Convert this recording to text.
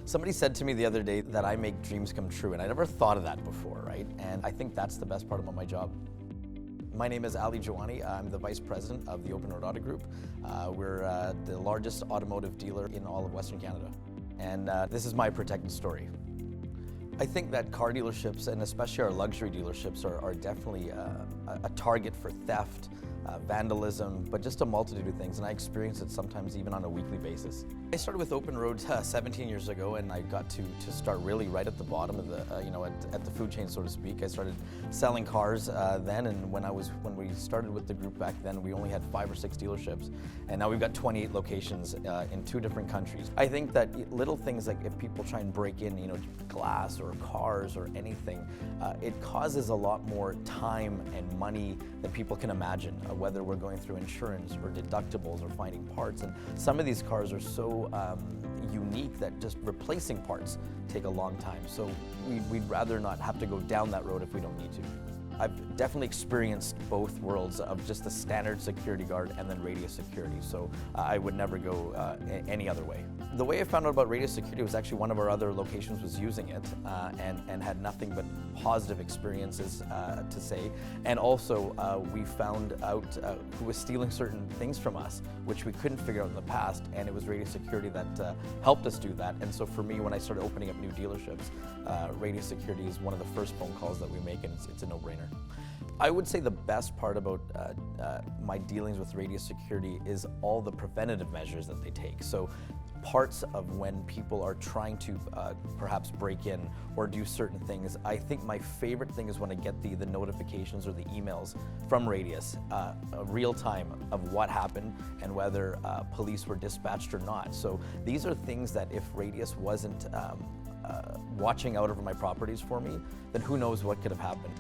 Somebody said to me the other day that I make dreams come true, and I never thought of that before, right? And I think that's the best part about my job. My name is Aly Jiwani. I'm the Vice President of the Open Road Auto Group. We're the largest automotive dealer in all of Western Canada. And this is my protected story. I think that car dealerships, and especially our luxury dealerships, are definitely a target for theft, vandalism, but just a multitude of things, and I experience it sometimes even on a weekly basis. I started with Open Road 17 years ago, and I got to start really right at the bottom of the, at the food chain, so to speak. I started selling cars then, and when we started with the group back then, we only had 5 or 6 dealerships, and now we've got 28 locations in 2 different countries. I think that little things like if people try and break in, glass or cars or anything, it causes a lot more time and money than people can imagine, whether we're going through insurance or deductibles or finding parts. And some of these cars are so unique that just replacing parts take a long time. So we'd rather not have to go down that road if we don't need to. I've definitely experienced both worlds of just the standard security guard and then radius security, so I would never go any other way. The way I found out about radius security was actually one of our other locations was using it and had nothing but positive experiences to say. And also we found out who was stealing certain things from us, which we couldn't figure out in the past, and it was radius security that helped us do that. And so for me, when I started opening up new dealerships, radius security is one of the first phone calls that we make, and it's a no-brainer. I would say the best part about my dealings with radius security is all the preventative measures that they take. So parts of when people are trying to perhaps break in or do certain things, I think my favorite thing is when I get the notifications or the emails from Radius, real time of what happened and whether police were dispatched or not. So these are things that if Radius wasn't watching out over my properties for me, then who knows what could have happened.